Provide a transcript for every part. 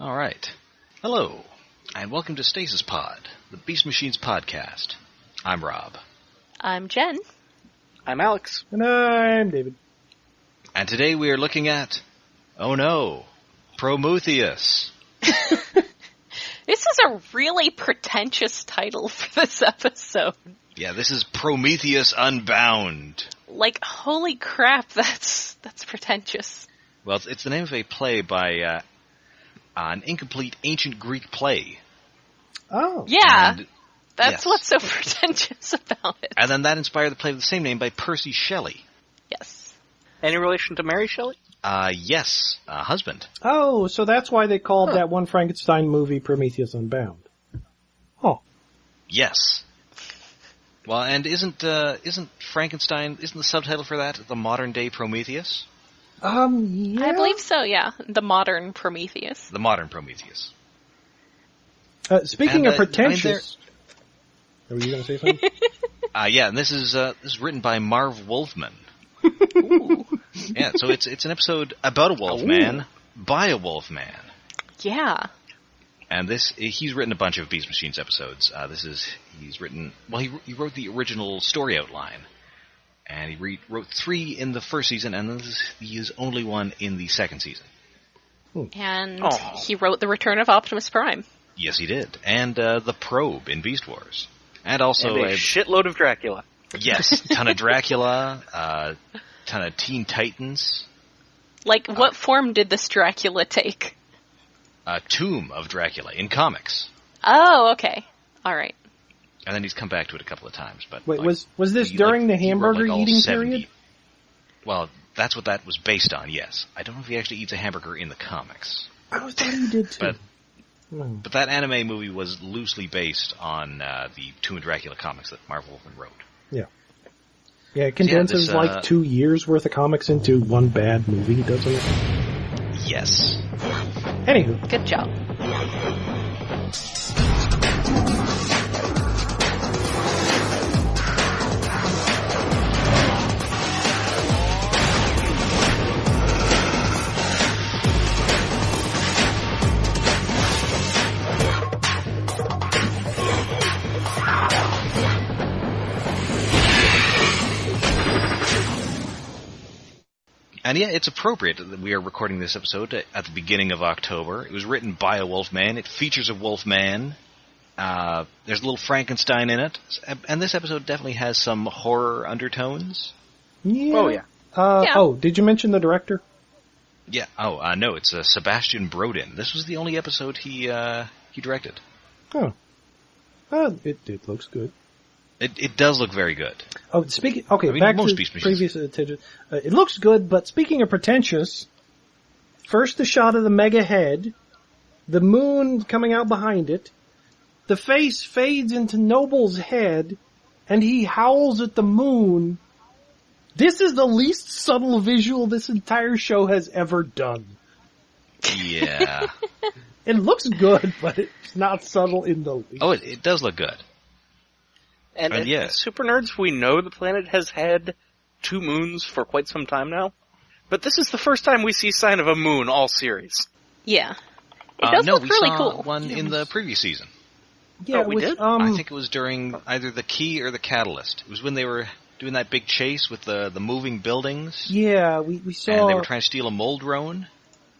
All right. Hello, and welcome to Stasis Pod, the Beast Machines podcast. I'm Rob. I'm Jen. I'm Alex. And I'm David. And today we are looking at, oh no, Prometheus. This is a really pretentious title for this episode. Yeah, this is Prometheus Unbound. Like, holy crap, that's pretentious. Well, it's the name of a play by an incomplete ancient Greek play. Oh. Yeah, and, that's yes. what's so pretentious about it. And then that inspired the play of the same name by Percy Shelley. Yes. Any relation to Mary Shelley? Yes, husband. Oh, so that's why they called that one Frankenstein movie Prometheus Unbound. Oh. Yes. Well, and isn't Frankenstein, isn't the subtitle for that the modern day Prometheus? Yeah. I believe so, yeah. The modern Prometheus. The modern Prometheus. Speaking And, of pretentious... Were you going to say something? Yeah, and this is written by Marv Wolfman. Ooh. Yeah, so it's an episode about a wolf man by a wolf man. Yeah. And he's written a bunch of Beast Machines episodes. He wrote the original story outline. And he wrote 3 in the first season, and he is only one in the second season. And he wrote The Return of Optimus Prime. Yes, he did. And The Probe in Beast Wars. And also a shitload of Dracula. Yes, ton of Dracula, ton of Teen Titans. Like, what form did this Dracula take? Tomb of Dracula in comics. Oh, okay. All right. And then he's come back to it a couple of times. But Wait, was this during the hamburger eating 70. period? Well, that's what that was based on, yes. I don't know if he actually eats a hamburger in the comics. I always thought he did too. But that anime movie was loosely based on the Tomb of Dracula comics that Marv Wolfman wrote. Yeah. Yeah, it condenses like 2 years worth of comics into one bad movie, doesn't it? Yes. Anywho. Good job. And yeah, it's appropriate that we are recording this episode at the beginning of October. It was written by a wolf man. It features a wolf man. There's a little Frankenstein in it. And this episode definitely has some horror undertones. Yeah. Oh, yeah. Yeah. Oh, did you mention the director? Yeah. Oh, no, it's Sebastian Brodin. This was the only episode he directed. Oh. It looks good. It does look very good. Oh, back to the previous attention. It looks good, but speaking of pretentious, first the shot of the mega head, the moon coming out behind it, the face fades into Noble's head, and he howls at the moon. This is the least subtle visual this entire show has ever done. Yeah. It looks good, but it's not subtle in the least. Oh, it does look good. And yeah. Super Nerds, we know the planet has had 2 moons for quite some time now. But this is the first time we see sign of a moon all series. Yeah. It does look really saw cool. one in the previous season. Yeah, we did? I think it was during either the Key or the Catalyst. It was when they were doing that big chase with the moving buildings. Yeah, we saw... And they were trying to steal a mold drone.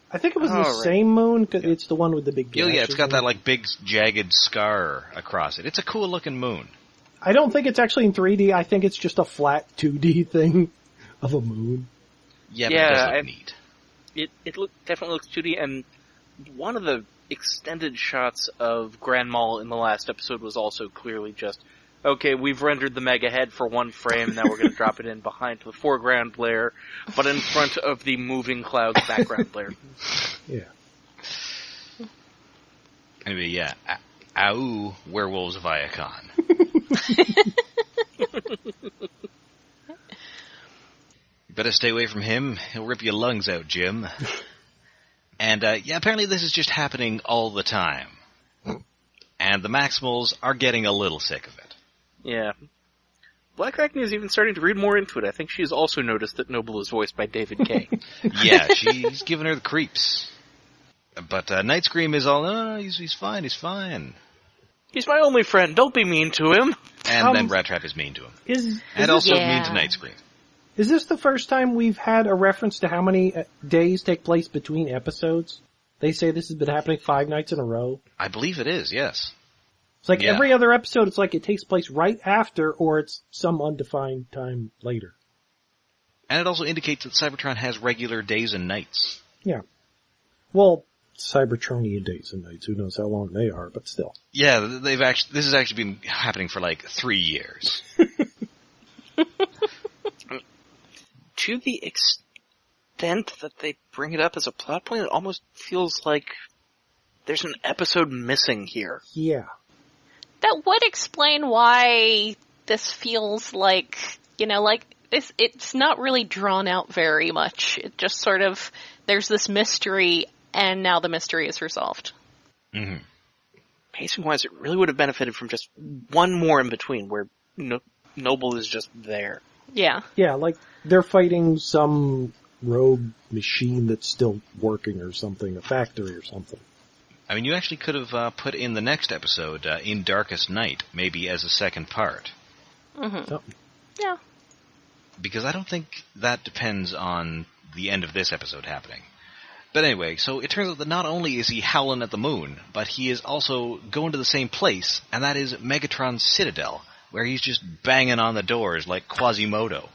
I think it was the same moon, 'cause it's the one with the big gashes. Oh, yeah, it's got that like big jagged scar across it. It's a cool looking moon. I don't think it's actually in 3D. I think it's just a flat 2D thing of a moon. Yeah, but it does look neat. It definitely looks 2D, and one of the extended shots of Grand Mall in the last episode was also clearly just, okay, we've rendered the mega head for 1 frame, now we're going to drop it in behind the foreground layer, but in front of the moving clouds background layer. Yeah. Anyway, yeah. Ow, Werewolves of Iacon. You better stay away from him. He'll rip your lungs out, Jim. And, apparently this is just happening all the time. And the Maximals are getting a little sick of it. Yeah. Black Arachne is even starting to read more into it. I think she's also noticed that Noble is voiced by David Kaye. Yeah, she's giving her the creeps. But Nightscream is all, no, he's fine, he's fine. He's my only friend, don't be mean to him. And then Rat Trap is mean to him. Is also mean to Nightscream. Is this the first time we've had a reference to how many days take place between episodes? They say this has been happening 5 nights in a row. I believe it is, yes. It's like every other episode, it's like it takes place right after, or it's some undefined time later. And it also indicates that Cybertron has regular days and nights. Yeah. Well, Cybertronian days and nights, who knows how long they are, but still. Yeah, this has actually been happening for like 3 years. To the extent that they bring it up as a plot point, it almost feels like there's an episode missing here. Yeah. That would explain why this feels like, it's not really drawn out very much. It just sort of, there's this mystery, and now the mystery is resolved. Mm-hmm. Pacing-wise, it really would have benefited from just one more in between, where Noble is just there. Yeah. Yeah, like they're fighting some rogue machine that's still working or something, a factory or something. I mean, you actually could have put in the next episode, In Darkest Night, maybe as a second part. Mm-hmm. Oh. Yeah. Because I don't think that depends on the end of this episode happening. But anyway, so it turns out that not only is he howling at the moon, but he is also going to the same place, and that is Megatron's Citadel, where he's just banging on the doors like Quasimodo.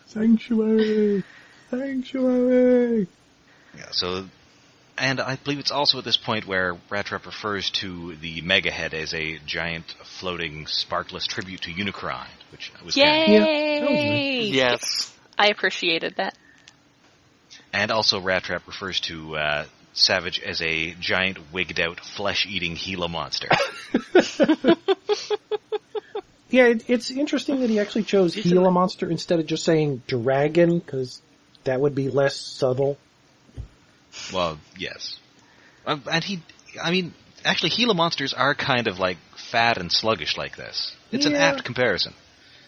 Sanctuary! Sanctuary! Yeah, so... And I believe it's also at this point where Rat Trap refers to the Mega Head as a giant, floating, sparkless tribute to Unicron, which was Yay! kind of... Nice. Yes. I appreciated that. And also Rat Trap refers to Savage as a giant, wigged-out, flesh-eating Gila monster. Yeah, it's interesting that he actually chose Gila monster instead of just saying dragon, because that would be less subtle. Well, yes. And actually, Gila monsters are kind of like fat and sluggish like this. It's an apt comparison.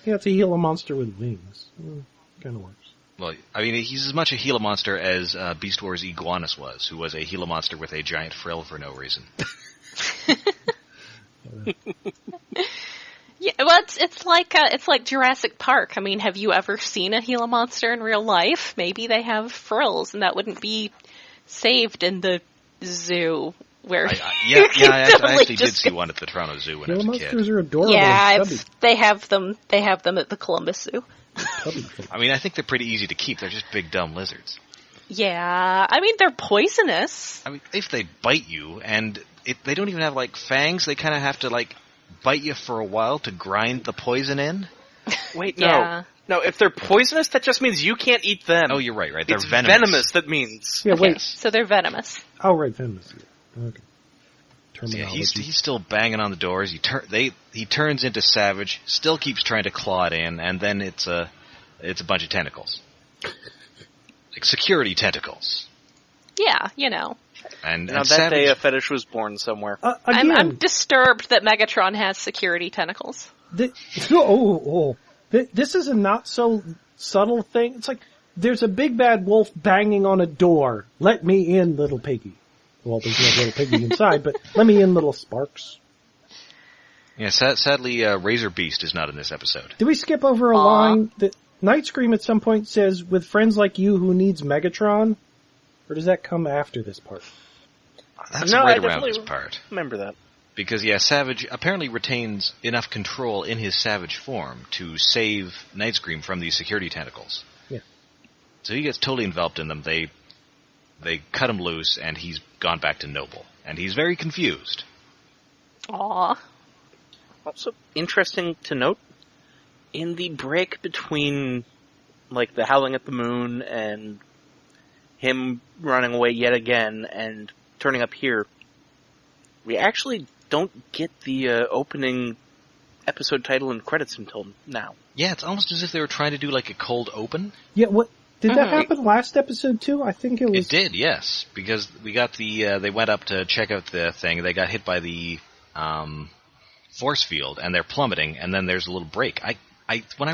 Yeah, it's a Gila monster with wings. Kind of works. Well, I mean, he's as much a Gila monster as Beast Wars Iguanus was, who was a Gila monster with a giant frill for no reason. Yeah, well, it's like Jurassic Park. I mean, have you ever seen a Gila monster in real life? Maybe they have frills, and that wouldn't be saved in the zoo. Where I actually did see one at the Toronto Zoo when I was a kid. Gila monsters are adorable. Yeah, they have them at the Columbus Zoo. I mean, I think they're pretty easy to keep. They're just big, dumb lizards. Yeah, I mean, they're poisonous. I mean, if they bite you, and they don't even have, like, fangs, they kind of have to, like, bite you for a while to grind the poison in. Wait, no. Yeah. No, if they're poisonous, that just means you can't eat them. Oh, you're right. They're it's venomous. That means. Yeah, wait. Yes, so they're venomous. Oh, right, venomous. Okay. Yeah, he's still banging on the doors. He turns into Savage, still keeps trying to claw it in, and then it's a bunch of tentacles, like security tentacles. Yeah, you know. And that Savage, day a fetish was born somewhere. I'm disturbed that Megatron has security tentacles. This is a not so subtle thing. It's like there's a big bad wolf banging on a door. Let me in, little piggy. Well, there's no little piggy inside, but let me in, little Sparks. Yeah, sadly, Razor Beast is not in this episode. Did we skip over a line that Nightscream at some point says, "With friends like you, who needs Megatron"? Or does that come after this part? That's right around this part. Remember that. Because, Savage apparently retains enough control in his Savage form to save Nightscream from these security tentacles. Yeah. So he gets totally enveloped in them. They cut him loose, and he's gone back to Noble. And he's very confused. Aww. Also, interesting to note, in the break between, like, the howling at the moon and him running away yet again and turning up here, we actually don't get the opening episode title and credits until now. Yeah, it's almost as if they were trying to do, like, a cold open. Yeah, what... Did that happen last episode, too? I think it was... It did, yes. Because we got they went up to check out the thing, they got hit by the force field, and they're plummeting, and then there's a little break. When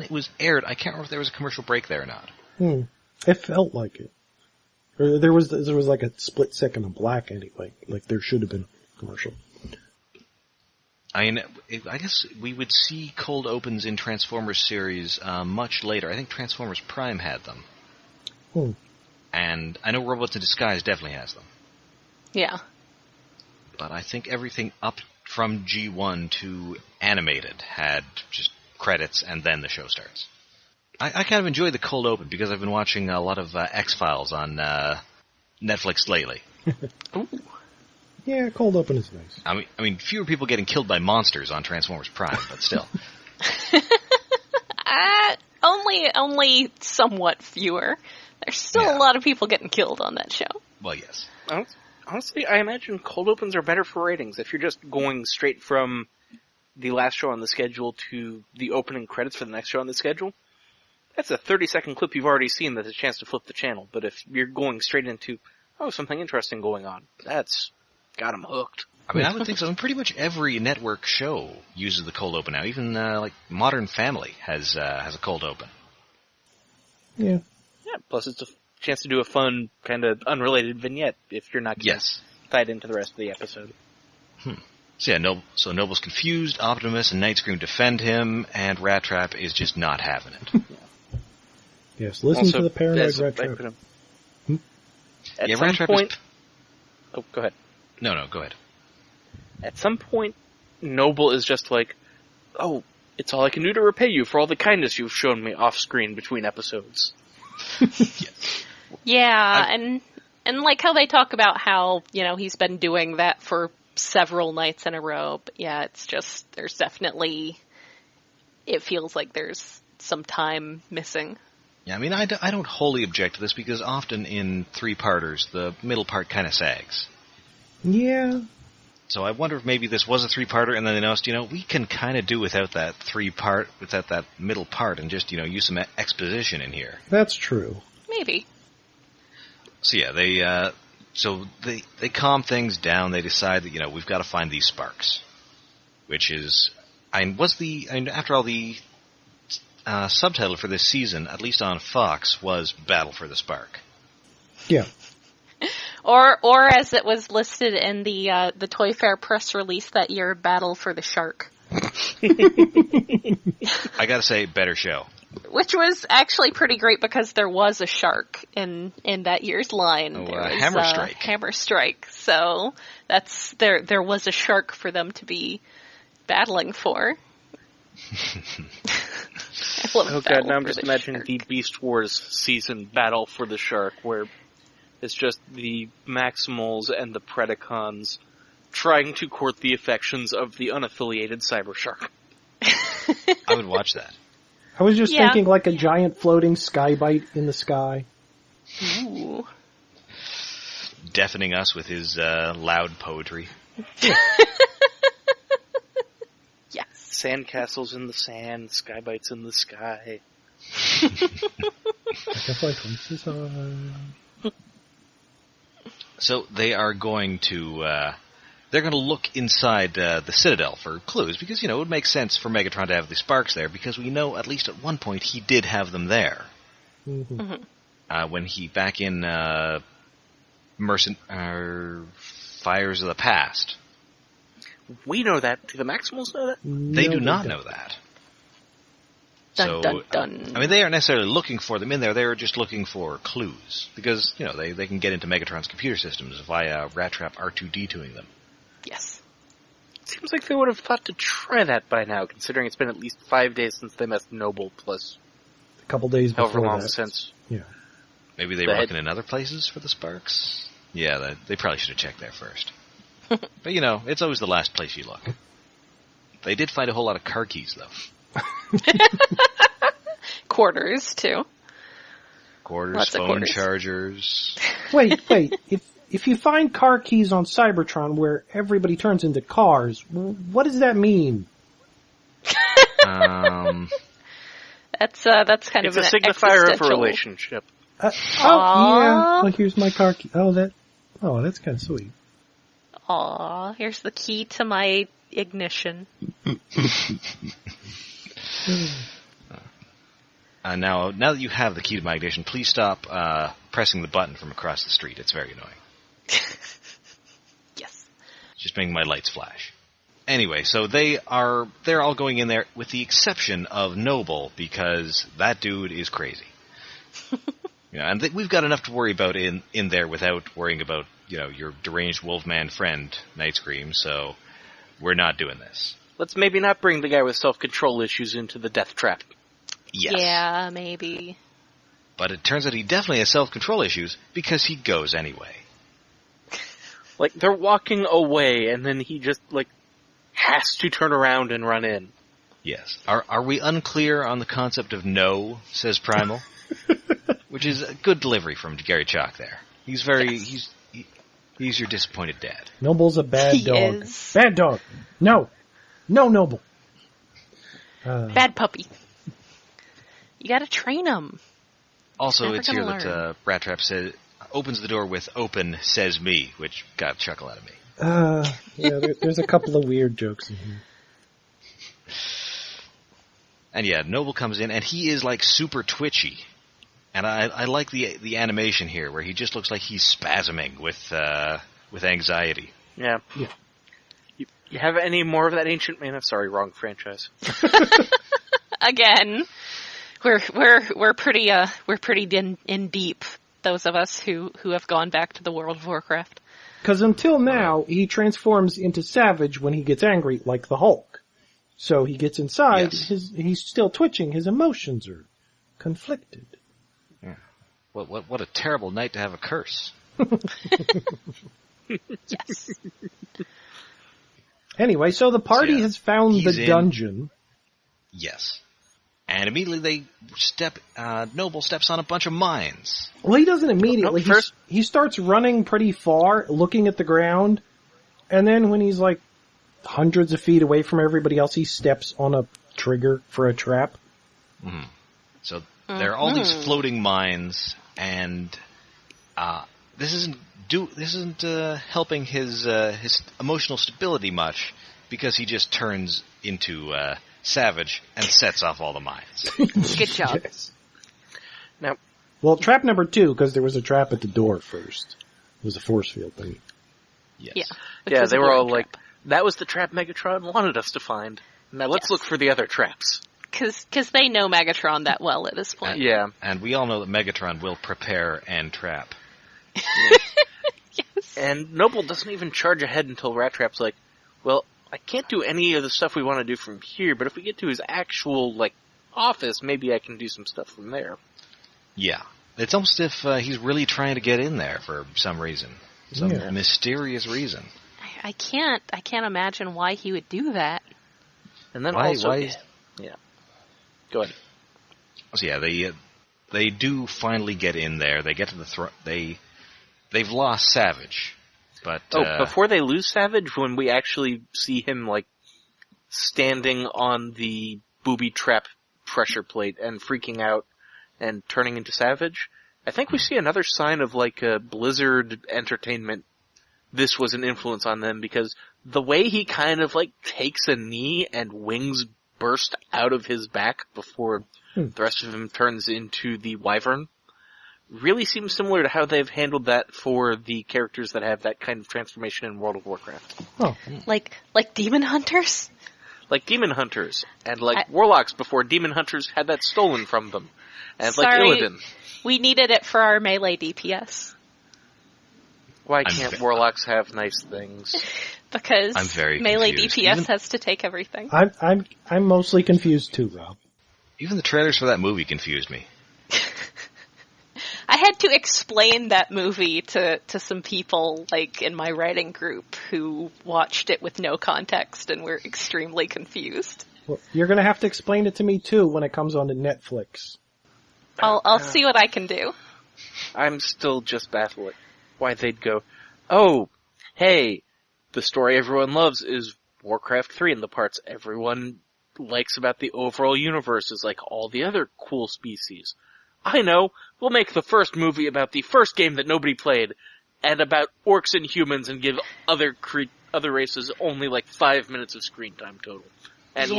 it was aired, I can't remember if there was a commercial break there or not. It felt like it. Or there was like a split second of black anyway. Like there should have been a commercial. I mean, I guess we would see cold opens in Transformers series much later. I think Transformers Prime had them. And I know Robots in Disguise definitely has them. Yeah. But I think everything up from G1 to animated had just credits and then the show starts. I kind of enjoy the cold open because I've been watching a lot of X-Files on Netflix lately. Ooh. Yeah, cold open is nice. I mean, fewer people getting killed by monsters on Transformers Prime, but still. Only somewhat fewer. There's still a lot of people getting killed on that show. Well, yes. Honestly, I imagine cold opens are better for ratings. If you're just going straight from the last show on the schedule to the opening credits for the next show on the schedule, that's a 30-second clip you've already seen that's a chance to flip the channel. But if you're going straight into, something interesting going on, that's got them hooked. I mean, I would think so. I mean, pretty much every network show uses the cold open now. Even, like, Modern Family has a cold open. Yeah. Yeah, plus it's a chance to do a fun, kind of unrelated vignette if you're not tied into the rest of the episode. So yeah, Noble's confused, Optimus and Nightscream defend him, and Rat Trap is just not having it. Yes, listen to the paranoid Rat Trap. At yeah, some Rat Trap point... Oh, go ahead. No, go ahead. At some point, Noble is just like, it's all I can do to repay you for all the kindness you've shown me off-screen between episodes. Yeah, and like how they talk about how, he's been doing that for several nights in a row, but yeah, it's just, there's definitely, it feels like there's some time missing. Yeah, I mean, I don't wholly object to this because often in three-parters, the middle part kind of sags. Yeah. So I wonder if maybe this was a three-parter and then they noticed, we can kind of do without that without that middle part and just, use some exposition in here. That's true. Maybe. So yeah, they calm things down. They decide that, we've got to find these sparks. Which is, after all, the subtitle for this season, at least on Fox, was Battle for the Spark. Yeah. Or as it was listed in the Toy Fair press release that year, Battle for the Shark. I gotta say, better show. Which was actually pretty great because there was a shark in that year's line. There was Hammer Strike. Hammer Strike. So there was a shark for them to be battling for. Oh god, now I'm just imagining the Beast Wars season Battle for the Shark, where it's just the Maximals and the Predacons trying to court the affections of the unaffiliated Cyber Shark. I would watch that. I was just thinking like a giant floating skybite in the sky. Ooh. Deafening us with his loud poetry. Yes. Sandcastles in the sand, skybites in the sky. So they are going to... they're going to look inside the Citadel for clues, because, it would make sense for Megatron to have the sparks there, because we know at least at one point he did have them there. Mm-hmm. When he, back in Fires of the Past. We know that. Do the Maximals know that? They do not know that. Dun, dun, dun. I mean, they aren't necessarily looking for them in there, they're just looking for clues, because, they can get into Megatron's computer systems via Rat Trap R2D2ing them. Yes. Seems like they would have thought to try that by now, considering it's been at least 5 days since they met Noble, plus a couple days before however long that. since. Yeah. Maybe they were looking in other places for the sparks? Yeah, they probably should have checked there first. But, it's always the last place you look. They did find a whole lot of car keys, though. Quarters, too. Lots phone quarters. Chargers. Wait. If you find car keys on Cybertron where everybody turns into cars, what does that mean? That's kind it's of a signifier of a relationship. Yeah. Well, here's my car key. That's kind of sweet. Aw, here's the key to my ignition. Now that you have the key to my ignition, please stop pressing the button from across the street. It's very annoying. Yes. Just making my lights flash. Anyway, so they're all going in there with the exception of Noble, because that dude is crazy. And we've got enough to worry about in there without worrying about, your deranged wolfman friend, Nightscream, so we're not doing this. Let's maybe not bring the guy with self-control issues into the death trap. Yes. Yeah, maybe. But it turns out he definitely has self-control issues because he goes anyway. Like, they're walking away, and then he just, has to turn around and run in. Yes. Are we unclear on the concept of no, says Primal? Which is a good delivery from Gary Chalk there. He's he's your disappointed dad. Noble's a bad dog. Is. Bad dog. No, Noble. Bad puppy. You gotta train him. Also, Never it's here gonna that Rat Trap opens the door with "Open, says me," which got a chuckle out of me. There's a couple of weird jokes in here. And yeah, Noble comes in, and he is super twitchy. And I like the animation here, where he just looks like he's spasming with anxiety. Yeah. You have any more of that Ancient Man? Sorry, wrong franchise. Again, we're pretty in deep. Those of us who have gone back to the World of Warcraft. Because until now, he transforms into Savage when he gets angry, like the Hulk. So he gets inside, yes. He's still twitching, his emotions are conflicted. Yeah. What a terrible night to have a curse. Yes. Anyway, so the party has found the dungeon. Yes. And immediately Noble steps on a bunch of mines. Well, he doesn't immediately. No, first, he starts running pretty far, looking at the ground, and then when he's hundreds of feet away from everybody else, he steps on a trigger for a trap. Mm-hmm. So there are all these floating mines, and this isn't helping his emotional stability much, because he just turns into Savage and sets off all the mines. Good job. Yes. Now, well, trap number 2, because there was a trap at the door first. It was a force field thing. Yes. Yeah, they were all trap. That was the trap Megatron wanted us to find. Now let's look for the other traps. Because they know Megatron that well at this point. And we all know that Megatron will prepare and trap. Yes. And Noble doesn't even charge ahead until Rat Trap's like, well, I can't do any of the stuff we want to do from here, but if we get to his actual, office, maybe I can do some stuff from there. Yeah. It's almost as if he's really trying to get in there for some reason. Some mysterious reason. I can't imagine why he would do that. And then why? Yeah. Go ahead. So yeah, they do finally get in there. They get to the they've lost Savage, but before they lose Savage, when we actually see him standing on the booby trap pressure plate and freaking out and turning into Savage, I think we see another sign of a Blizzard Entertainment. This was an influence on them, because the way he kind of takes a knee and wings burst out of his back before the rest of him turns into the Wyvern really seems similar to how they've handled that for the characters that have that kind of transformation in World of Warcraft. Oh. Like Demon Hunters? Like Demon Hunters, and Warlocks before Demon Hunters had that stolen from them. And sorry, Illidan. We needed it for our melee DPS. Why can't Warlocks have nice things? Because I'm very melee confused. DPS has to take everything. I'm mostly confused too, Rob. Even the trailers for that movie confused me. I had to explain that movie to some people, in my writing group, who watched it with no context and were extremely confused. Well, you're going to have to explain it to me too when it comes on to Netflix. I'll see what I can do. I'm still just baffled why they'd go, oh, hey, the story everyone loves is Warcraft 3, and the parts everyone likes about the overall universe is like all the other cool species. I know, we'll make the first movie about the first game that nobody played, and about orcs and humans, and give other races only 5 minutes of screen time total. And 2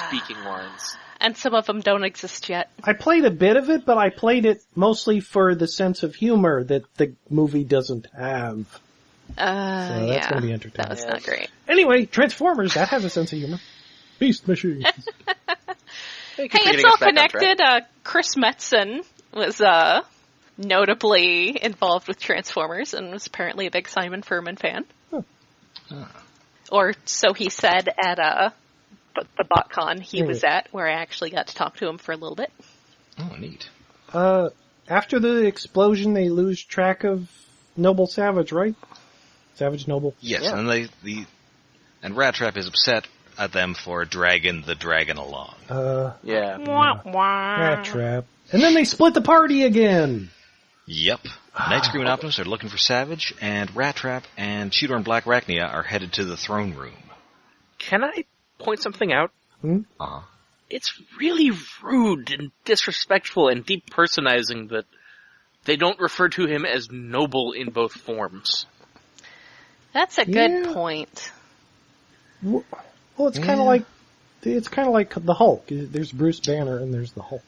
speaking lines. And some of them don't exist yet. I played a bit of it, but I played it mostly for the sense of humor that the movie doesn't have. So that's going to be entertaining. That was not great. Anyway, Transformers, that has a sense of humor. Beast Machine. Hey, it's all connected. Chris Metzen was notably involved with Transformers and was apparently a big Simon Furman fan. Or so he said at the BotCon he was at, where I actually got to talk to him for a little bit. Oh, neat. After the explosion, they lose track of Noble Savage, right? Savage Noble. Yes, and and Rat Trap is upset at them for dragging the dragon along. Rat Trap. And then they split the party again. Yep. Nightscream and Optimus are looking for Savage, and Rat Trap and Cheetor and Black Arachnia are headed to the throne room. Can I point something out? Uh-huh. It's really rude and disrespectful and depersonizing that they don't refer to him as Noble in both forms. That's a good point. Well, it's kind of like the Hulk. There's Bruce Banner and there's the Hulk.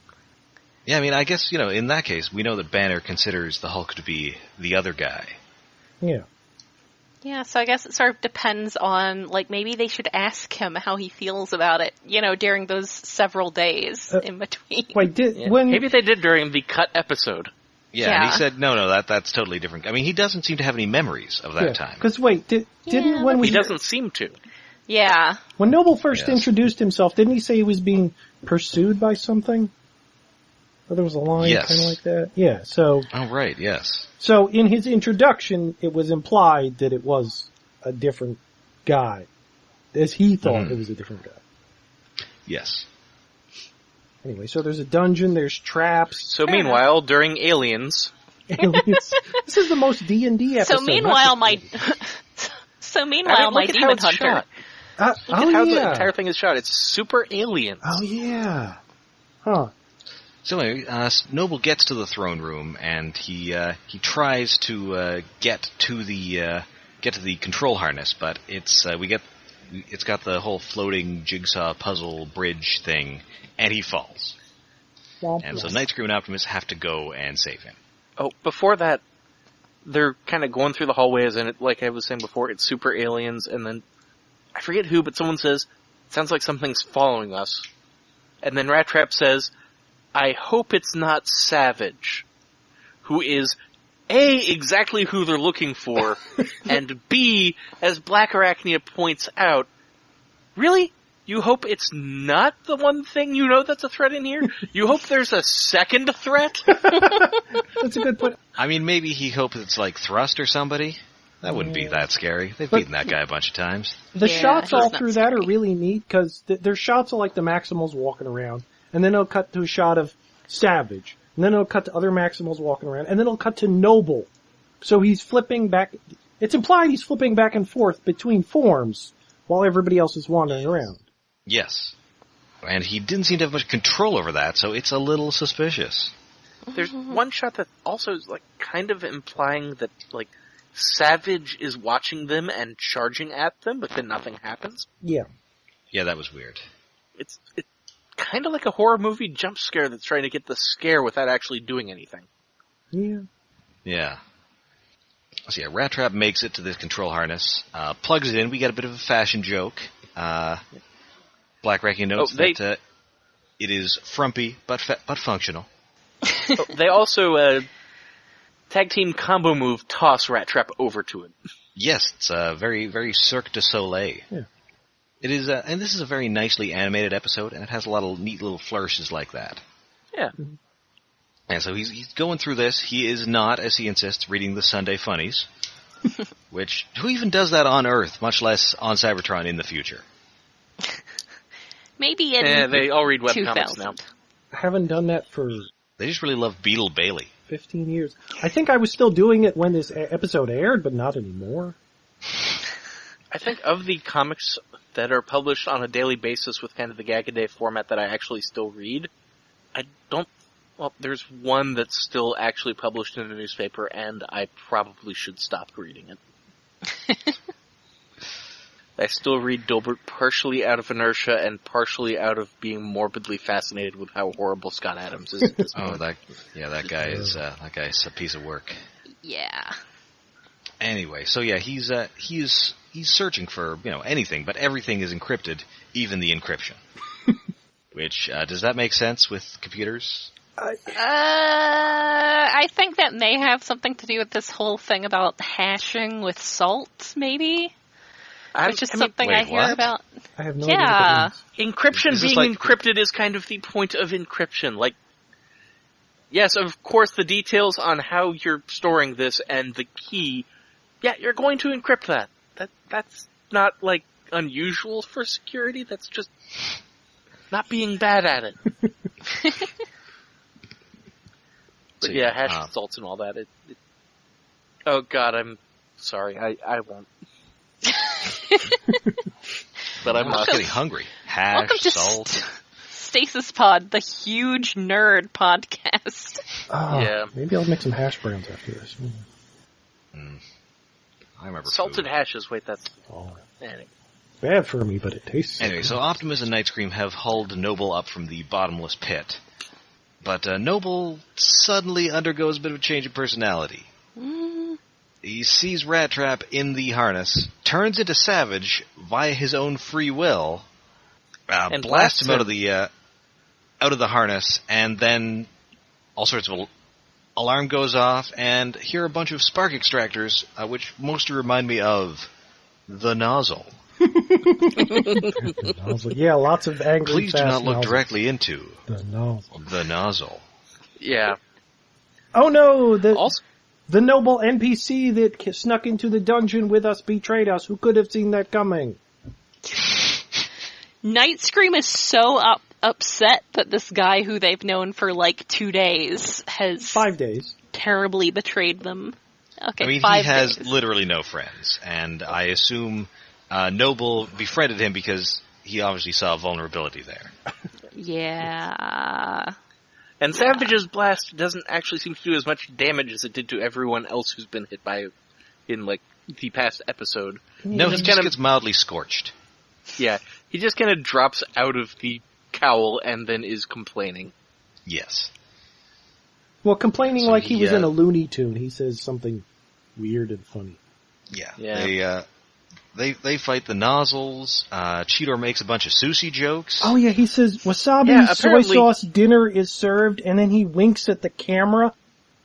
Yeah, I mean, I guess, in that case, we know that Banner considers the Hulk to be the other guy. Yeah. Yeah, so I guess it sort of depends on, maybe they should ask him how he feels about it, during those several days in between. Wait, maybe they did during the cut episode. Yeah, and he said, no, that's totally different. I mean, he doesn't seem to have any memories of that time. Because he doesn't seem to. Yeah. When Noble first introduced himself, didn't he say he was being pursued by something? Or there was a line kind of like that? Yeah, so... Oh, right, yes. So in his introduction, it was implied that it was a different guy. As he thought it was a different guy. Yes. Anyway, so there's a dungeon, there's traps. So meanwhile, during Aliens... This is the most D&D episode. So meanwhile, my Demon Hunter... Look at how the entire thing is shot. It's super Aliens. Oh, yeah. Huh. So anyway, Noble gets to the throne room, and he tries to get to the control harness, but it's got the whole floating jigsaw puzzle bridge thing, and he falls. And so Nightscream and Optimus have to go and save him. Oh, before that, they're kind of going through the hallways, and like I was saying before, it's super Aliens, and then I forget who, but someone says, it sounds like something's following us. And then Rat Trap says, I hope it's not Savage, who is A, exactly who they're looking for, and B, as Black Arachnia points out, really? You hope it's not the one thing you know that's a threat in here? You hope there's a second threat? That's a good point. I mean, maybe he hopes it's like Thrust or somebody. That wouldn't be that scary. They've beaten that guy a bunch of times. The shots all through that are really neat, because there's shots of like the Maximals walking around, and then it'll cut to a shot of Savage, and then it'll cut to other Maximals walking around, and then it'll cut to Noble. So he's flipping back. It's implied he's flipping back and forth between forms while everybody else is wandering around. Yes. And he didn't seem to have much control over that, so it's a little suspicious. There's one shot that also is kind of implying that Savage is watching them and charging at them, but then nothing happens. Yeah. Yeah, that was weird. It's kind of like a horror movie jump scare that's trying to get the scare without actually doing anything. Yeah. Yeah. So yeah, Rat Trap makes it to the control harness, plugs it in. We get a bit of a fashion joke. Black Arachnia notes that it is frumpy but functional. They also tag team combo move toss Rat Trap over to it. Yes, it's a very, very Cirque du Soleil. Yeah. It is, and this is a very nicely animated episode, and it has a lot of neat little flourishes like that. Yeah. And so he's going through this. He is not, as he insists, reading the Sunday Funnies. Which, who even does that on Earth, much less on Cybertron in the future? Maybe in they all read webcomics now. I haven't done that for... They just really love Beetle Bailey. 15 years. I think I was still doing it when this episode aired, but not anymore. I think of the comics that are published on a daily basis with kind of the gag-a-day format that I actually still read, there's one that's still actually published in a newspaper, and I probably should stop reading it. I still read Dilbert partially out of inertia and partially out of being morbidly fascinated with how horrible Scott Adams is at this point. That guy is a piece of work. Yeah. Anyway, so yeah, he's searching for anything, but everything is encrypted, even the encryption. Which does that make sense with computers? I think that may have something to do with this whole thing about hashing with salt, maybe. Which is something I hear about. I have no idea what that means. Encryption being encrypted is kind of the point of encryption. Like, yes, of course, the details on how you're storing this and the key. Yeah, you're going to encrypt that. That's not like unusual for security. That's just not being bad at it. But yeah, hash salts and all that. Oh God, I'm sorry. I won't. But I'm not getting hungry. Hash salt. Stasis Pod, the huge nerd podcast. Yeah. Maybe I'll make some hash browns after this. I remember salted hashes. Wait, that's anyway. Bad for me, but it tastes. Anyway, so Optimus and Nightscream have hauled Noble up from the bottomless pit. But Noble suddenly undergoes a bit of a change of personality. He sees Rat Trap in the harness, turns into Savage via his own free will, and blasts him out of the harness, and then all sorts of alarm goes off, and here are a bunch of spark extractors, which mostly remind me of the nozzle. Yeah, lots of angry. Please do not look nozzles. directly into the nozzle. Yeah. Oh no! The noble NPC that snuck into the dungeon with us betrayed us. Who could have seen that coming? Nightscream is so upset that this guy who they've known for like 2 days has 5 days terribly betrayed them. Okay, I mean, 5 he has days. literally no friends, and I assume Noble befriended him because he obviously saw a vulnerability there. Yeah. And Savage's blast doesn't actually seem to do as much damage as it did to everyone else who's been hit by it in, like, the past episode. No, he just gets mildly scorched. Yeah, he just kind of drops out of the cowl and then is complaining. Yes. Well, complaining like he was in a Looney Tune. He says something weird and funny. Yeah. They fight the nozzles. Cheetor makes a bunch of sushi jokes. Oh yeah, he says wasabi soy sauce dinner is served, and then he winks at the camera.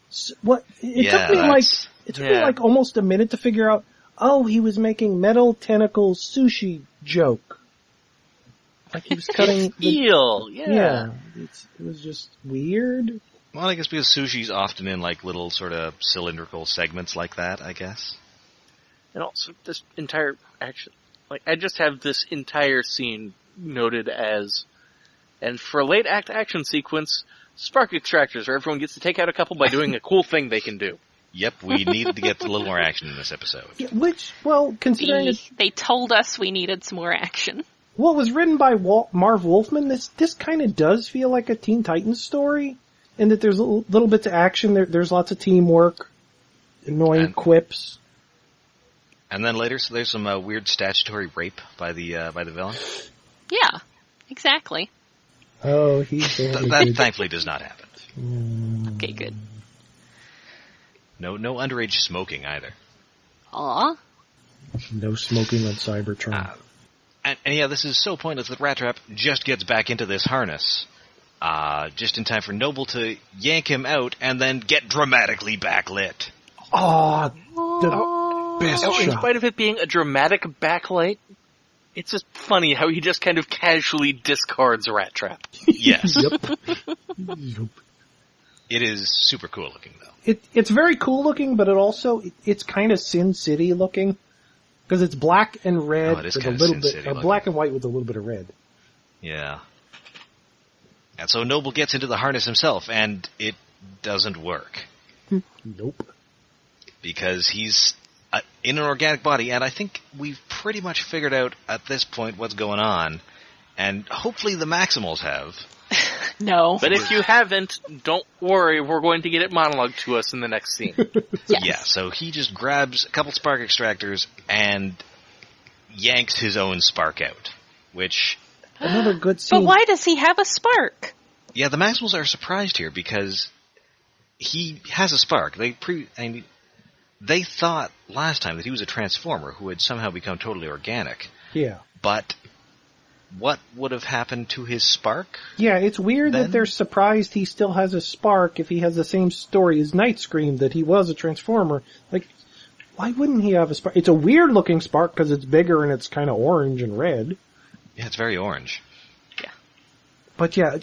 It took me like almost a minute to figure out. Oh, he was making metal tentacle sushi joke. Like he was cutting eel. Yeah, it was just weird. Well, I guess because sushi's often in like little sort of cylindrical segments like that, I guess. And also, this entire action, like, I just have this entire scene noted as, and for a late act action sequence, spark extractors, where everyone gets to take out a couple by doing a cool thing they can do. Yep, we needed to get a little more action in this episode. Yeah, considering they told us we needed some more action. Well, it was written by Marv Wolfman. This kind of does feel like a Teen Titans story, in that there's little bits of action, there's lots of teamwork, annoying quips. And then later, so there's some weird statutory rape by the villain. Yeah, exactly. Oh, that thankfully does not happen. Okay, good. No underage smoking either. Aw. No smoking on Cybertron. And yeah, this is so pointless that Rat Trap just gets back into this harness, just in time for Noble to yank him out and then get dramatically backlit. Best shot. In spite of it being a dramatic backlight, it's just funny how he just kind of casually discards Rat Trap. Yes. Yep. It is super cool looking, though. It's very cool looking, but it's kind of Sin City looking. Because it's black and red with a little bit, black and white with a little bit of red. Yeah. And so Noble gets into the harness himself, and it doesn't work. Nope. Because he's in an organic body, and I think we've pretty much figured out at this point what's going on, and hopefully the Maximals have. No. But if you haven't, don't worry, we're going to get it monologued to us in the next scene. Yes. Yeah, so he just grabs a couple spark extractors and yanks his own spark out, which... Another good scene. But why does he have a spark? Yeah, the Maximals are surprised here because he has a spark. They thought last time that he was a transformer who had somehow become totally organic. Yeah. But what would have happened to his spark? Yeah, it's weird that they're surprised he still has a spark if he has the same story as Nightscream, that he was a transformer. Like, why wouldn't he have a spark? It's a weird looking spark because it's bigger and it's kind of orange and red. Yeah, it's very orange. Yeah. But yeah,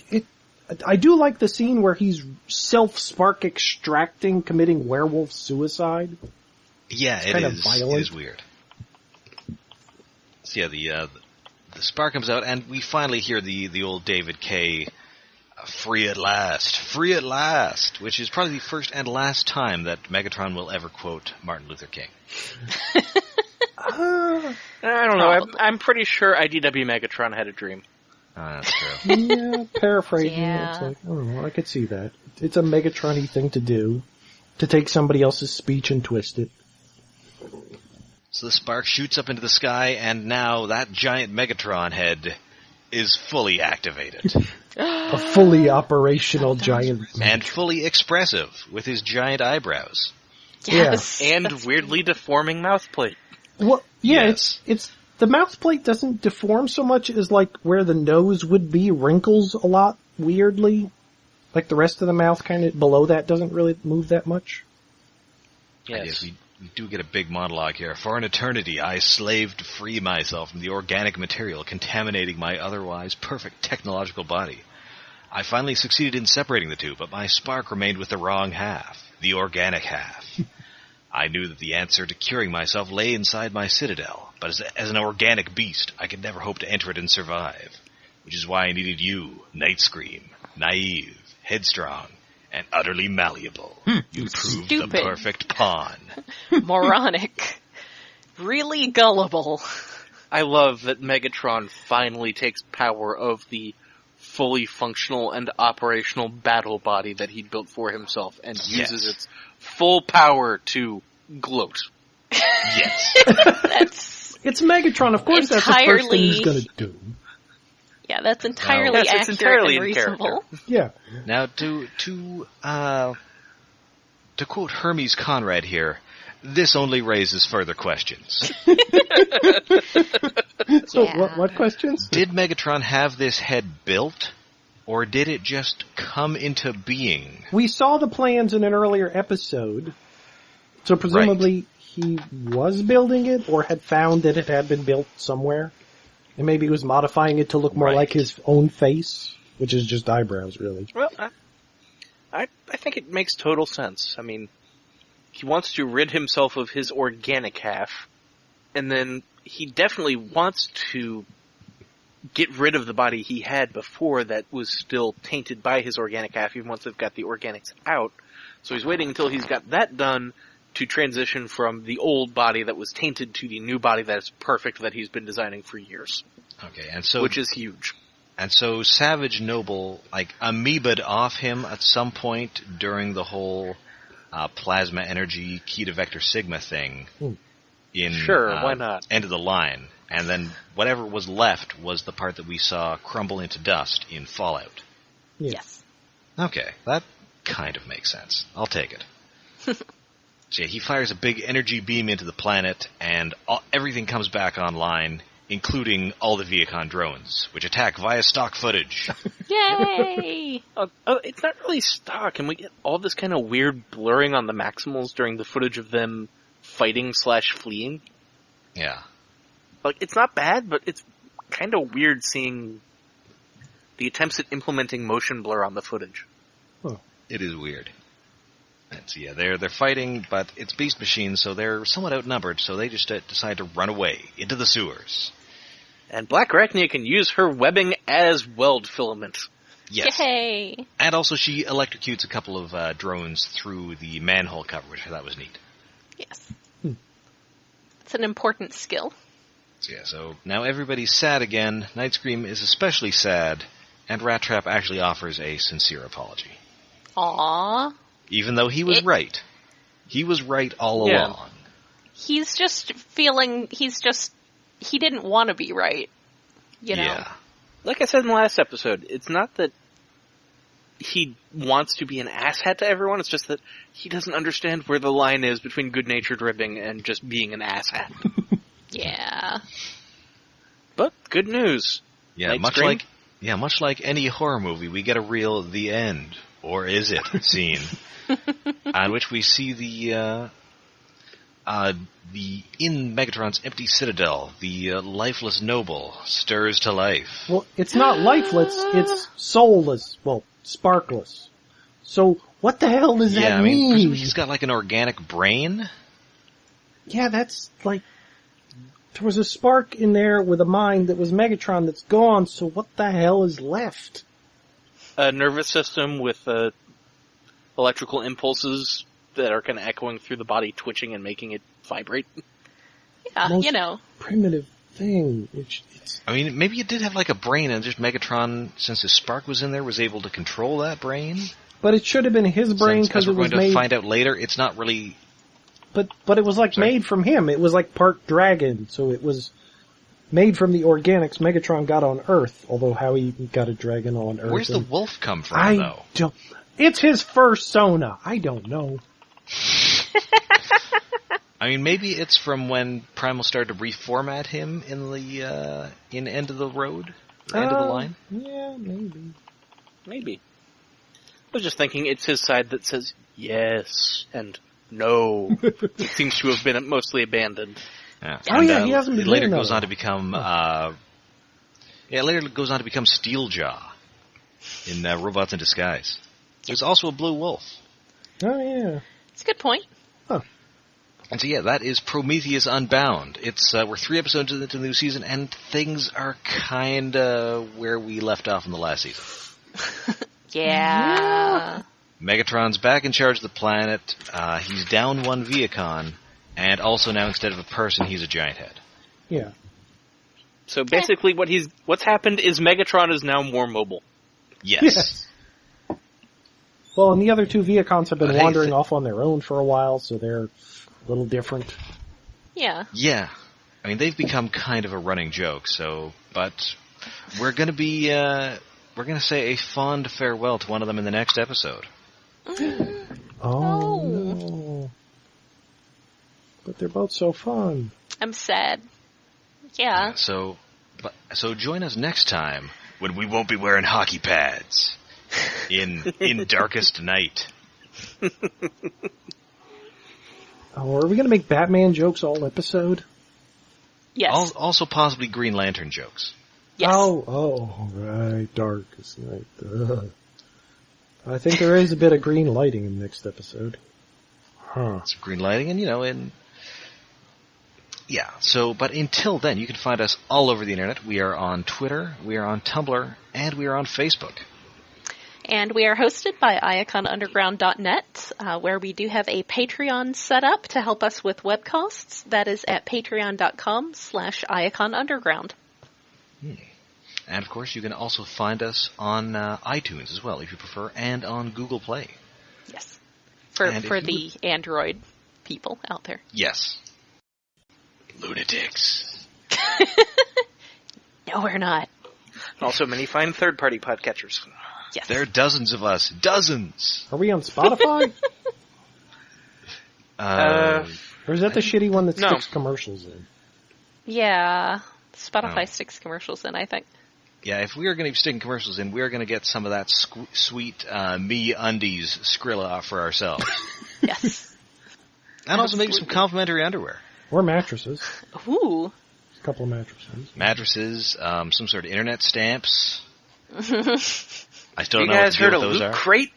I do like the scene where he's self-spark extracting, committing werewolf suicide. Yeah, it's kind of violent. It is weird. So yeah, the spark comes out, and we finally hear the old David K. Free at last, which is probably the first and last time that Megatron will ever quote Martin Luther King. I don't know. I'm pretty sure IDW Megatron had a dream. That's true. Yeah, paraphrasing. Yeah. It's like, I don't know, I could see that. It's a Megatron-y thing to do, to take somebody else's speech and twist it. So the spark shoots up into the sky, and now that giant Megatron head is fully activated. A fully operational giant Megatron. And fully expressive, with his giant eyebrows. Yes. Yeah. And weirdly deforming mouth plate. Well, yeah, Yes. it's the mouth plate doesn't deform so much as like where the nose would be wrinkles a lot weirdly. Like the rest of the mouth kind of below that doesn't really move that much. Yes. We do get a big monologue here. For an eternity, I slaved to free myself from the organic material contaminating my otherwise perfect technological body. I finally succeeded in separating the two, but my spark remained with the wrong half, the organic half. I knew that the answer to curing myself lay inside my citadel, but as an organic beast, I could never hope to enter it and survive. Which is why I needed you, Nightscream, naive, headstrong, and utterly malleable. You proved the perfect pawn. Moronic. Really gullible. I love that Megatron finally takes power of the fully functional and operational battle body that he built for himself and uses its full power to gloat. Yes. It's Megatron, of course that's the first thing he's going to do. Yeah, that's entirely accurate it's entirely and reasonable. Yeah. Now, to quote Hermes Conrad here, this only raises further questions. So, what questions? Did Megatron have this head built, or did it just come into being? We saw the plans in an earlier episode, so presumably he was building it, or had found that it had been built somewhere, and maybe he was modifying it to look more like his own face, which is just eyebrows, really. Well, I think it makes total sense. I mean, he wants to rid himself of his organic half, and then he definitely wants to get rid of the body he had before that was still tainted by his organic half, even once they've got the organics out. So he's waiting until he's got that done to transition from the old body that was tainted to the new body that is perfect that he's been designing for years. Okay, and so which is huge. And so Savage Noble, like, amoeba'd off him at some point during the whole plasma energy key to vector sigma thing. In why not? End of the line. And then whatever was left was the part that we saw crumble into dust in Fallout. Yes. Okay, that kind of makes sense. I'll take it. So yeah, he fires a big energy beam into the planet, and everything comes back online, including all the Viacon drones, which attack via stock footage. Yay! It's not really stock, and we get all this kind of weird blurring on the Maximals during the footage of them fighting/fleeing. Yeah. Like, it's not bad, but it's kind of weird seeing the attempts at implementing motion blur on the footage. Oh. It is weird. And so yeah, they're fighting, but it's beast machines, so they're somewhat outnumbered, so they just decide to run away into the sewers. And Black Arachnia can use her webbing as weld filament. Yes. Yay! And also she electrocutes a couple of drones through the manhole cover, which I thought was neat. Yes. It's an important skill. So yeah, so now everybody's sad again. Nightscream is especially sad, and Rat Trap actually offers a sincere apology. Aww. Even though he was right. He was right all along. He's just he didn't want to be right. You know? Yeah. Like I said in the last episode, it's not that he wants to be an asshat to everyone, it's just that he doesn't understand where the line is between good-natured ribbing and just being an asshat. Yeah. But, good news. Yeah, much like any horror movie, we get a real "the end," or is it, scene, on which we see the in Megatron's empty citadel, the lifeless noble stirs to life. Well, it's not lifeless, it's soulless. Well, sparkless. So, what the hell does that mean? Presumably he's got like an organic brain? Yeah, that's like... There was a spark in there with a mind that was Megatron that's gone, so what the hell is left? A nervous system with electrical impulses that are kind of echoing through the body, twitching and making it vibrate. Yeah, Most you know. primitive thing. I mean, maybe it did have like a brain, and just Megatron, since his spark was in there, was able to control that brain. But it should have been his brain because it was made... As we're going to find out later, it's not really... But it was like made from him. It was like part dragon, so it was made from the organics Megatron got on Earth, although how he got a dragon on Earth... Where's the wolf come from, though? It's his first Sona. I don't know. I mean, maybe it's from when Primal started to reformat him in the in End of the Road, or End of the Line. Yeah, Maybe. I was just thinking it's his side that says yes and no. It seems to have been mostly abandoned. Yeah. He hasn't been later goes on to become Steeljaw in Robots in Disguise. There's also a blue wolf. Oh yeah, it's a good point. Huh. And so, yeah, that is Prometheus Unbound. It's we're 3 episodes into the new season, and things are kind of where we left off in the last season. Yeah. Megatron's back in charge of the planet. He's down 1 Viacon, and also now instead of a person, he's a giant head. Yeah. So basically, what's happened is Megatron is now more mobile. Yes. Well, and the other 2 Viacons have been wandering off on their own for a while, so they're a little different. Yeah. Yeah. I mean, they've become kind of a running joke, but we're going to be, we're going to say a fond farewell to one of them in the next episode. Oh, no. But they're both so fun. I'm sad. Yeah. So join us next time when we won't be wearing hockey pads in Darkest Night. Oh, are we going to make Batman jokes all episode? Yes. Also possibly Green Lantern jokes. Yes. Oh, right, Darkest Night. I think there is a bit of green lighting in the next episode. Huh. Some green lighting, and yeah. So, but until then, you can find us all over the internet. We are on Twitter, we are on Tumblr, and we are on Facebook. And we are hosted by iaconunderground.net, where we do have a Patreon set up to help us with web costs. That is at patreon.com/iaconunderground. And, of course, you can also find us on iTunes as well, if you prefer, and on Google Play. Yes. For the Android people out there. Yes. Lunatics. No, we're not. Also, many fine third-party podcatchers. Yes. There are dozens of us. Dozens! Are we on Spotify? Or is that the shitty one that sticks commercials in? Yeah. Spotify sticks commercials in, I think. Yeah, if we are going to be sticking commercials in, we are going to get some of that sweet MeUndies Skrilla for ourselves. Yes. And also maybe some complimentary underwear. Or mattresses. Ooh. A couple of mattresses. Mattresses, some sort of internet stamps. I still don't you know guys what heard of those Loot are. Crate?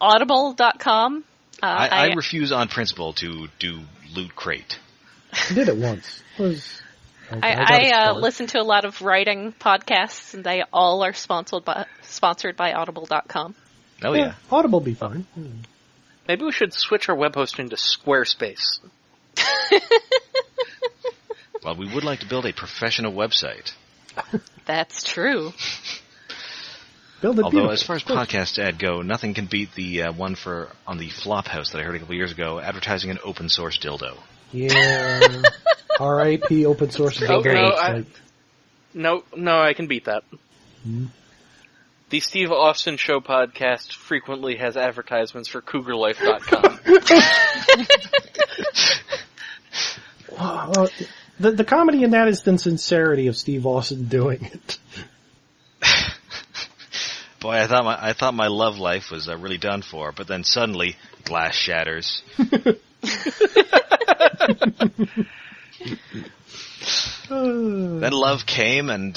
Audible.com. I refuse on principle to do Loot Crate. I did it once. I listen to a lot of writing podcasts, and they all are sponsored by Audible.com. Oh, yeah. Audible be fine. Maybe we should switch our web hosting to Squarespace. Well, we would like to build a professional website. That's true. Although, as far as podcast ad go, nothing can beat the one on the Flophouse that I heard a couple years ago, advertising an open source dildo. Yeah. R.I.P. open source. No, I can beat that. Hmm. The Steve Austin Show podcast frequently has advertisements for CougarLife.com. The comedy in that is the sincerity of Steve Austin doing it. Boy, I thought my love life was really done for, but then suddenly glass shatters. Then love came and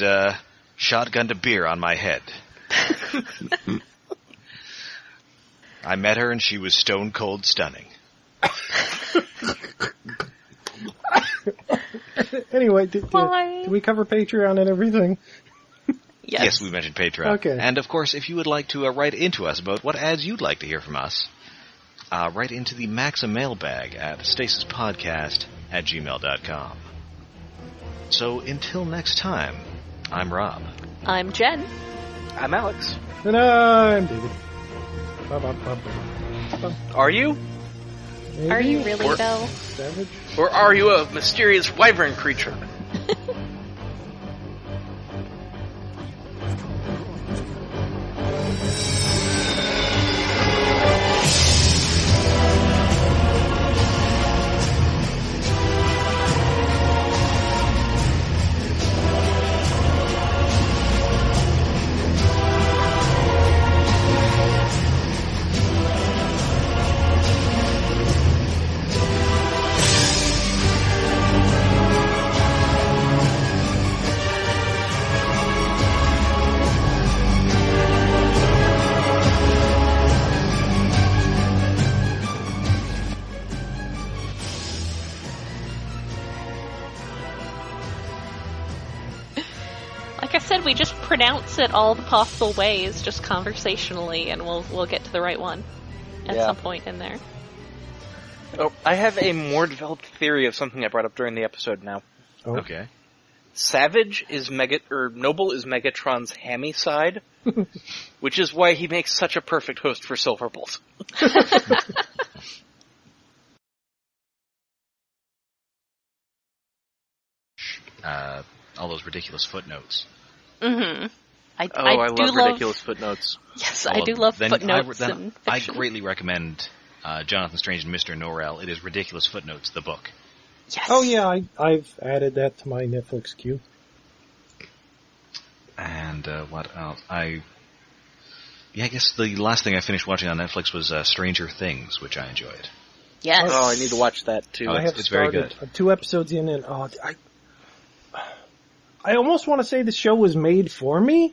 shotgunned a beer on my head. I met her and she was stone cold stunning. Anyway, did we cover Patreon and everything? Yes, we mentioned Patreon. Okay. And of course, if you would like to write into us about what ads you'd like to hear from us, write into the Maxim mailbag at stasispodcast@gmail.com. So until next time, I'm Rob. I'm Jen. I'm Alex. And I'm David. Are you? Maybe? Are you really, though? Savage? Or are you a mysterious wyvern creature? We just pronounce it all the possible ways, just conversationally, and we'll get to the right one at some point in there. Oh, I have a more developed theory of something I brought up during the episode now. Oh. Okay. Savage is Noble is Megatron's hammy side, which is why he makes such a perfect host for Silverbolt. All those ridiculous footnotes. Mm-hmm. I love ridiculous footnotes. Yes, I do love footnotes. I greatly recommend Jonathan Strange and Mr. Norrell. It is Ridiculous Footnotes, the book. Yes. Oh yeah, I've added that to my Netflix queue. And what else? I guess the last thing I finished watching on Netflix was Stranger Things, which I enjoyed. Yes. Oh, I need to watch that too. It's very good. 2 episodes in, and I almost want to say the show was made for me,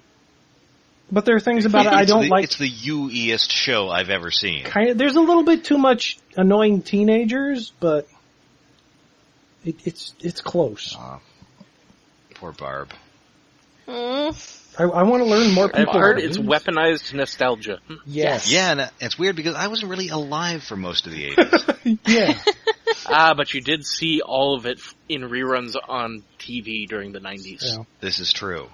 but there are things about it I don't like. It's the UE-est show I've ever seen. There's a little bit too much annoying teenagers, but it's close. Poor Barb. I want to learn more people. I've heard it's weaponized nostalgia. Yes. Yeah, and it's weird because I wasn't really alive for most of the 80s. Yeah. But you did see all of it in reruns on TV during the 90s. Yeah. This is true.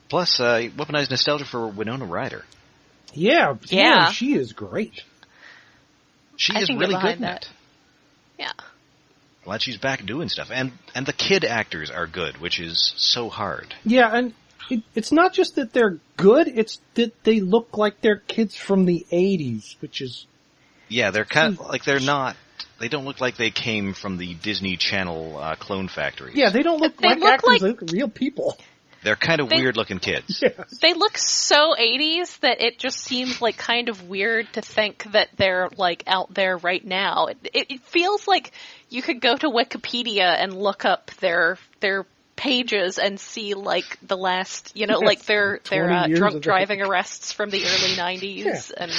Plus, weaponized nostalgia for Winona Ryder. Yeah. Yeah. She is great. She is really good in it. Yeah. Glad she's back doing stuff. And the kid actors are good, which is so hard. Yeah, and it's not just that they're good, it's that they look like they're kids from the 80s, which is... Yeah, they're kind of like they don't look like they came from the Disney Channel clone factories. Yeah, they don't look like actors, they look like real people. They're kind of weird-looking kids. Yes. They look so 80s that it just seems like kind of weird to think that they're like out there right now. It feels like you could go to Wikipedia and look up their pages and see like the last, like their drunk driving arrests from the early 90s, and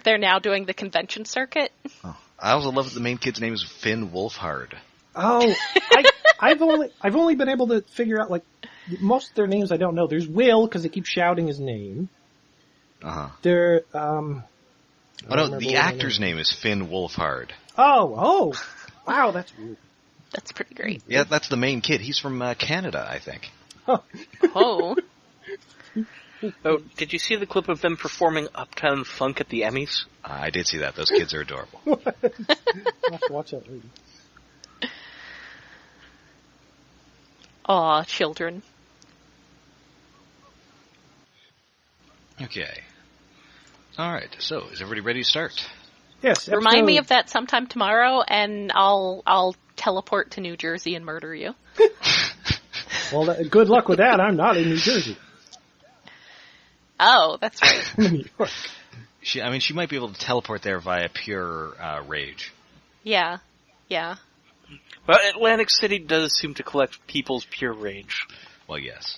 they're now doing the convention circuit. Oh. I also love that the main kid's name is Finn Wolfhard. Oh, I've only been able to figure out, like, most of their names I don't know. There's Will, because they keep shouting his name. Uh-huh. The actor's name is Finn Wolfhard. Oh, wow, that's weird. That's pretty great. Yeah, that's the main kid. He's from Canada, I think. Oh. Oh, did you see the clip of them performing Uptown Funk at the Emmys? I did see that. Those kids are adorable. I'll have to watch that later. Aw, children. Okay. Alright, so is everybody ready to start? Yes. Remind me of that sometime tomorrow, and I'll teleport to New Jersey and murder you. Well, good luck with that. I'm not in New Jersey. Oh, that's right. I'm in New York. She might be able to teleport there via pure rage. Yeah. Well, Atlantic City does seem to collect people's pure rage. Well, yes.